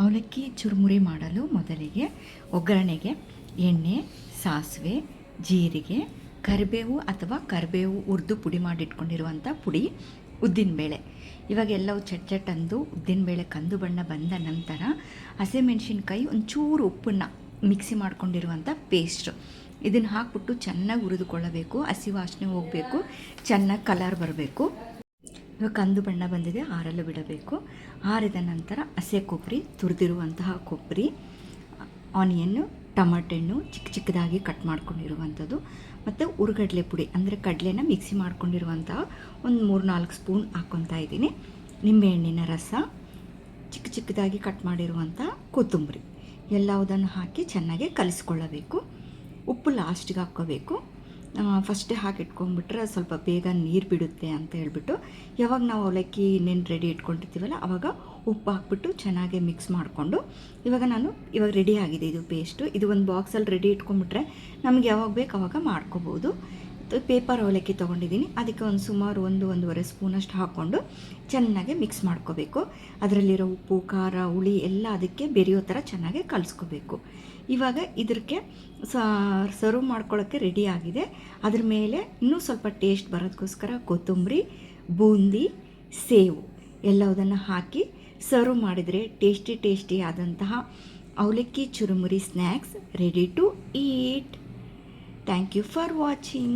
ಅವಲಕ್ಕಿ ಚುರುಮುರಿ ಮಾಡಲು ಮೊದಲಿಗೆ ಒಗ್ಗರಣೆಗೆ ಎಣ್ಣೆ, ಸಾಸಿವೆ, ಜೀರಿಗೆ, ಕರಿಬೇವು ಅಥವಾ ಕರಿಬೇವು ಹುರಿದು ಪುಡಿ ಮಾಡಿಟ್ಕೊಂಡಿರುವಂಥ ಪುಡಿ, ಉದ್ದಿನಬೇಳೆ. ಇವಾಗ ಎಲ್ಲವೂ ಚಟ್ ಅಂದು ಉದ್ದಿನಬೇಳೆ ಕಂದು ಬಣ್ಣ ಬಂದ ನಂತರ ಹಸಿಮೆಣಸಿನ್ಕಾಯಿ ಒಂಚೂರು ಉಪ್ಪನ್ನು ಮಿಕ್ಸಿ ಮಾಡ್ಕೊಂಡಿರುವಂಥ ಪೇಸ್ಟು ಇದನ್ನು ಹಾಕ್ಬಿಟ್ಟು ಚೆನ್ನಾಗಿ ಹುರಿದುಕೊಳ್ಳಬೇಕು. ಹಸಿ ವಾಸನೆ ಹೋಗಬೇಕು, ಚೆನ್ನಾಗಿ ಕಲರ್ ಬರಬೇಕು. ಇವಾಗ ಕಂದು ಬಣ್ಣ ಬಂದಿದೆ, ಆರಲು ಬಿಡಬೇಕು. ಆರಿದ ನಂತರ ಹಸಿ ಕೊಬ್ಬರಿ, ತುರಿದಿರುವಂತಹ ಕೊಬ್ಬರಿ, ಆನಿಯನ್ನು, ಟಮಾಟೆ ಹಣ್ಣು ಚಿಕ್ಕ ಚಿಕ್ಕದಾಗಿ ಕಟ್ ಮಾಡ್ಕೊಂಡಿರುವಂಥದ್ದು, ಮತ್ತು ಹುರ್ಗಡ್ಲೆ ಪುಡಿ ಅಂದರೆ ಕಡಲೆನ ಮಿಕ್ಸಿ ಮಾಡ್ಕೊಂಡಿರುವಂತಹ ಒಂದು 3-4 ಸ್ಪೂನ್ ಹಾಕ್ಕೊತಾ ಇದ್ದೀನಿ. ನಿಂಬೆಹಣ್ಣಿನ ರಸ, ಚಿಕ್ಕ ಚಿಕ್ಕದಾಗಿ ಕಟ್ ಮಾಡಿರುವಂಥ ಕೊತ್ತಂಬರಿ ಎಲ್ಲವುದನ್ನು ಹಾಕಿ ಚೆನ್ನಾಗಿ ಕಲಿಸ್ಕೊಳ್ಳಬೇಕು. ಉಪ್ಪು ಲಾಸ್ಟಿಗೆ ಹಾಕ್ಕೋಬೇಕು. ಫಸ್ಟೇ ಹಾಕಿಟ್ಕೊಂಡ್ಬಿಟ್ರೆ ಸ್ವಲ್ಪ ಬೇಗ ನೀರು ಬಿಡುತ್ತೆ ಅಂತ ಹೇಳ್ಬಿಟ್ಟು ಯಾವಾಗ ನಾವು ಅವಲಕ್ಕಿ ನೆನೆ ರೆಡಿ ಇಟ್ಕೊಂಡಿರ್ತೀವಲ್ಲ ಆವಾಗ ಉಪ್ಪು ಹಾಕ್ಬಿಟ್ಟು ಚೆನ್ನಾಗಿ ಮಿಕ್ಸ್ ಮಾಡಿಕೊಂಡು ಇವಾಗ ರೆಡಿ ಆಗಿದೆ ಇದು ಪೇಸ್ಟು. ಇದು ಒಂದು ಬಾಕ್ಸಲ್ಲಿ ರೆಡಿ ಇಟ್ಕೊಂಡ್ಬಿಟ್ರೆ ನಮಗೆ ಯಾವಾಗ ಬೇಕು ಆವಾಗ ಮಾಡ್ಕೋಬೋದು. ಪೇಪರ್ ಅವಲಕ್ಕಿ ತೊಗೊಂಡಿದ್ದೀನಿ, ಅದಕ್ಕೆ ಒಂದು ಸುಮಾರು 1-1.5 ಸ್ಪೂನಷ್ಟು ಹಾಕ್ಕೊಂಡು ಚೆನ್ನಾಗಿ ಮಿಕ್ಸ್ ಮಾಡ್ಕೋಬೇಕು. ಅದರಲ್ಲಿರೋ ಉಪ್ಪು, ಖಾರ, ಹುಳಿ ಎಲ್ಲ ಅದಕ್ಕೆ ಬೆರೆಯೋ ಥರ ಚೆನ್ನಾಗಿ ಕಲಿಸ್ಕೋಬೇಕು. ಇವಾಗ ಇದಕ್ಕೆ ಸರ್ವ್ ಮಾಡ್ಕೊಳ್ಳೋಕ್ಕೆ ರೆಡಿ ಆಗಿದೆ. ಅದ್ರ ಮೇಲೆ ಇನ್ನೂ ಸ್ವಲ್ಪ ಟೇಸ್ಟ್ ಬರೋದಕ್ಕೋಸ್ಕರ ಕೊತ್ತಂಬರಿ, ಬೂಂದಿ, ಸೇವು ಎಲ್ಲವುದನ್ನು ಹಾಕಿ ಸರ್ವ್ ಮಾಡಿದರೆ ಟೇಸ್ಟಿ ಆದಂತಹ ಅವಲಕ್ಕಿ ಚುರುಮುರಿ snacks ready to eat. Thank you for watching.